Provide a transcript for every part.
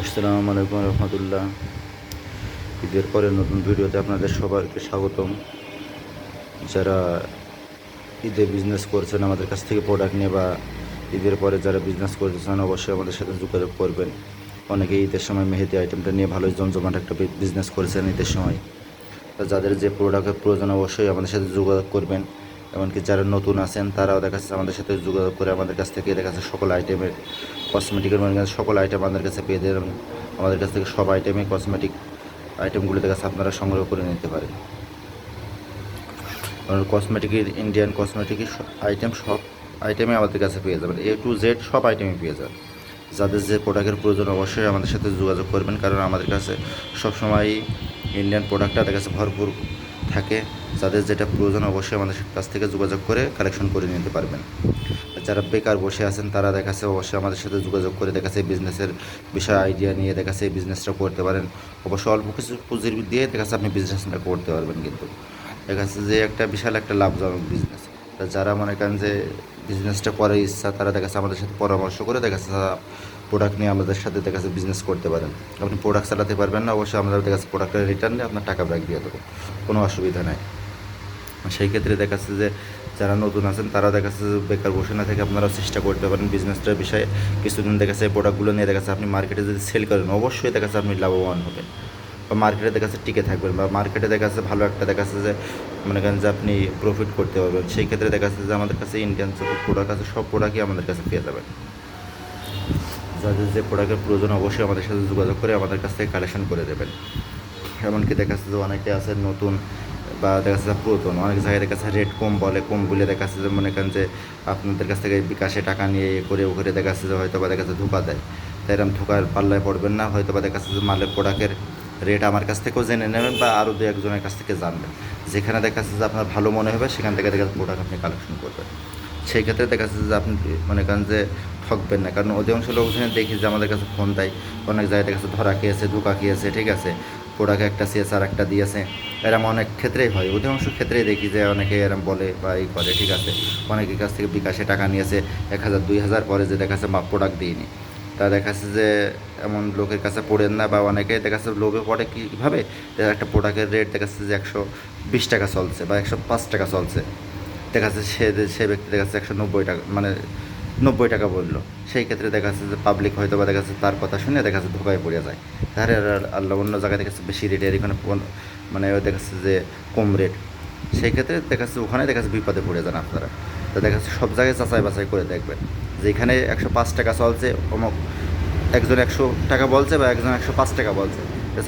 আসসালামু আলাইকুম রহমতুল্লাহ। ঈদের পরে নতুন ভিডিওতে আপনাদের সবাইকে স্বাগতম। যারা ঈদে বিজনেস করছেন আমাদের কাছ থেকে প্রোডাক্ট নিয়ে, বা ঈদের পরে যারা বিজনেস করতে চান অবশ্যই আমাদের সাথে যোগাযোগ করবেন। অনেকে ঈদের সময় মেহেদি আইটেমটা নিয়ে ভালোই জমজমাট একটা বিজনেস করেছেন ঈদের সময়। তা যাদের যে প্রোডাক্টের প্রয়োজন অবশ্যই আমাদের সাথে যোগাযোগ করবেন। এমনকি যারা নতুন আছেন তারাও দেখা যাচ্ছে আমাদের সাথে যোগাযোগ করে আমাদের কাছ থেকে দেখা যাচ্ছে সকল আইটেমের কসমেটিকের সকল আইটেম আমাদের কাছে পেয়ে যাবেন। আমাদের কাছ থেকে সব আইটেমে কসমেটিক আইটেমগুলো দেখা যাচ্ছে আপনারা সংগ্রহ করে নিতে পারেন। কারণ কসমেটিকের ইন্ডিয়ান কসমেটিকের আইটেম সব আইটেমে আমাদের কাছে পেয়ে যাবেন, A to Z সব আইটেমই পেয়ে যাবেন। যাদের যে প্রোডাক্টের প্রয়োজন অবশ্যই আমাদের সাথে যোগাযোগ করবেন, কারণ আমাদের কাছে সবসময় ইন্ডিয়ান প্রোডাক্টটা দেখা যাচ্ছে ভরপুর থাকে। যাদের যেটা প্রয়োজন অবশ্যই আমাদের কাছ থেকে যোগাযোগ করে কালেকশন করে নিতে পারবেন। যারা বেকার বসে আছেন তারা দেখা যাচ্ছে অবশ্যই আমাদের সাথে যোগাযোগ করে দেখা যাচ্ছে বিজনেসের বিষয়ে আইডিয়া নিয়ে দেখা যাচ্ছে এই বিজনেসটা করতে পারেন। অবশ্যই অল্প কিছু পুঁজির দিয়ে দেখা যাচ্ছে আপনি বিজনেসটা করতে পারবেন, কিন্তু দেখা যাচ্ছে যে একটা বিশাল একটা লাভজনক বিজনেস। তা যারা মনে করেন যে বিজনেসটা করার ইচ্ছা তারা দেখা যাচ্ছে আমাদের সাথে পরামর্শ করে দেখা যাচ্ছে প্রোডাক্ট নিয়ে আমাদের সাথে দেখা যাচ্ছে বিজনেস করতে পারেন। আপনি প্রোডাক্ট চালাতে পারবেন না, অবশ্যই আমরা দেখা যাচ্ছে প্রোডাক্টের রিটার্ন নিয়ে আপনার টাকা ব্যাক দিয়ে দেবো, কোনো অসুবিধা নাই। সেই ক্ষেত্রে দেখা যাচ্ছে যে যারা নতুন আছেন তারা দেখা যাচ্ছে বেকার বসে না থেকে আপনারা চেষ্টা করতে পারেন বিজনেসটার বিষয়ে। কিছুদিন দেখা যাচ্ছে প্রোডাক্টগুলো নিয়ে দেখা যাচ্ছে আপনি মার্কেটে যদি সেল করেন অবশ্যই দেখা যাচ্ছে আপনি লাভবান হবেন, বা মার্কেটে দেখা যাচ্ছে টিকে থাকবেন, বা মার্কেটে দেখা যাচ্ছে ভালো একটা দেখা যাচ্ছে যে মনে করেন যে আপনি প্রফিট করতে পারবেন। সেই ক্ষেত্রে দেখা যাচ্ছে যে আমাদের কাছে ইন্ডিয়ান যত প্রোডাক্ট আছে সব প্রোডাক্টই আমাদের কাছে পেয়ে যাবেন। যাদের যে প্রোডাক্টের প্রয়োজন অবশ্যই আমাদের সাথে যোগাযোগ করে আমাদের কাছ থেকে কালেকশন করে দেবেন। এমনকি দেখা যাচ্ছে যে অনেকে আছে নতুন বা দেখা যাচ্ছে পুরাতন, অনেক জায়গায় দেখা যাচ্ছে রেট কম বলে দেখা যাচ্ছে যে মনে করেন যে আপনাদের কাছ থেকে বিকাশে টাকা নিয়ে করে ওখানে দেখা যাচ্ছে যে হয়তো বা দেখা যাচ্ছে ধোকা দেয়। তাই এরকম ধোকার পাল্লায় পড়বেন না। হয়তো বা দেখা যাচ্ছে যে মালের প্রোডাক্টের রেট আমার কাছ থেকেও জেনে নেবেন, বা আরও দু একজনের কাছ থেকে জানবেন। যেখানে দেখা যাচ্ছে যে আপনার ভালো মনে হবে সেখান থেকে দেখা যাচ্ছে প্রোডাক্ট আপনি কালেকশন করবেন। সেই ক্ষেত্রে দেখা যাচ্ছে যে আপনি মনে করেন যে ঠকবেন না, কারণ অধিকাংশ লোকজনে দেখি যে আমাদের কাছে ফোন দেয়, অনেক জায়গায় দেখা যাচ্ছে ধরা খেয়েছে, ধোকা খেয়েছে, ঠিক আছে, প্রোডাক্ট একটা চেয়েছে আর একটা দিয়েছে। এরম অনেক ক্ষেত্রেই হয়, অধিকাংশ ক্ষেত্রেই দেখি যে অনেকে এরম বলে বা এই করে, ঠিক আছে। অনেকের কাছ থেকে বিকাশে টাকা নিয়েছে 1,000 2,000, পরে যে দেখা যাচ্ছে প্রোডাক্ট দিইনি। তা দেখা যাচ্ছে যে এমন লোকের কাছে পড়েন না, বা অনেকে দেখা যাচ্ছে লোভে পড়ে কীভাবে একটা প্রোডাক্টের রেট দেখা যাচ্ছে যে 120 টাকা চলছে বা 105 টাকা চলছে, দেখা যাচ্ছে সে ব্যক্তি দেখা যাচ্ছে 190 টাকা মানে 90 টাকা বললো। সেই ক্ষেত্রে দেখা যাচ্ছে যে পাবলিক হয়তো বা দেখা যাচ্ছে তার কথা শুনে দেখা যাচ্ছে ধোকায় পড়ে যায়। তাহলে আল্লাহ অন্য জায়গায় দেখা যাচ্ছে বেশি রেটের, এখানে মানে দেখা যাচ্ছে যে কম রেট। সেই ক্ষেত্রে দেখা যাচ্ছে ওখানে দেখা যাচ্ছে বিপদে পড়ে যান আপনারা। তো দেখা যাচ্ছে সব জায়গায় যাচাই বাছাই করে দেখবেন, যেখানে 105 টাকা চলছে অমুক একজন 100 টাকা বলছে বা একজন 105 টাকা বলছে,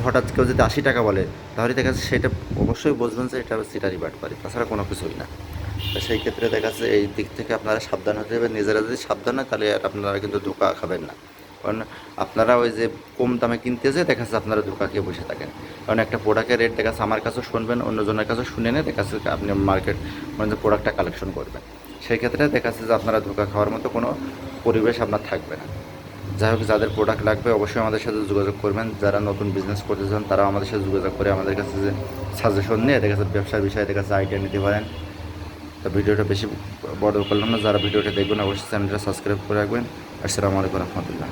হঠাৎ কেউ যদি 80 টাকা বলে তাহলে দেখা যাচ্ছে সেটা অবশ্যই বুঝবেন যে এটা সিটারি বাট পারে, তাছাড়া কোনো কিছুই না। তো সেই ক্ষেত্রে দেখা যাচ্ছে এই দিক থেকে আপনারা সাবধান হতে হবে। নিজেরা যদি সাবধান হয় তাহলে আর আপনারা কিন্তু ধোঁকা খাবেন না। কারণ আপনারা ওই যে কম দামে কিনতে যেয়ে দেখা যাচ্ছে আপনারা ধোঁকা খেয়ে বসে থাকেন। কারণ একটা প্রোডাক্টের রেট দেখা যাচ্ছে আমার কাছেও শুনবেন, অন্যজনের কাছেও শুনে নিয়ে দেখা যাচ্ছে আপনি মার্কেট মানে প্রোডাক্টটা কালেকশন করবেন। সেই ক্ষেত্রে দেখা যাচ্ছে যে আপনারা ধোঁকা খাওয়ার মতো কোনো পরিবেশ আপনার থাকবে না। যাই হোক, যাদের প্রোডাক্ট লাগবে অবশ্যই আমাদের সাথে যোগাযোগ করবেন। যারা নতুন বিজনেস করতে চান তারাও আমাদের সাথে যোগাযোগ করে আমাদের কাছে যে সাজেশন নিয়ে দেখা যাচ্ছে ব্যবসার বিষয়ে দেখা যাচ্ছে আইডিয়া নিতে পারেন। তো ভিডিওটা বেশি বড় করলাম না, যারা ভিডিওটা দেখবেন অবশ্যই চ্যানেলটা সাবস্ক্রাইব করে রাখবেন। আসসালামু আলাইকুম রহমতুল্লাহ।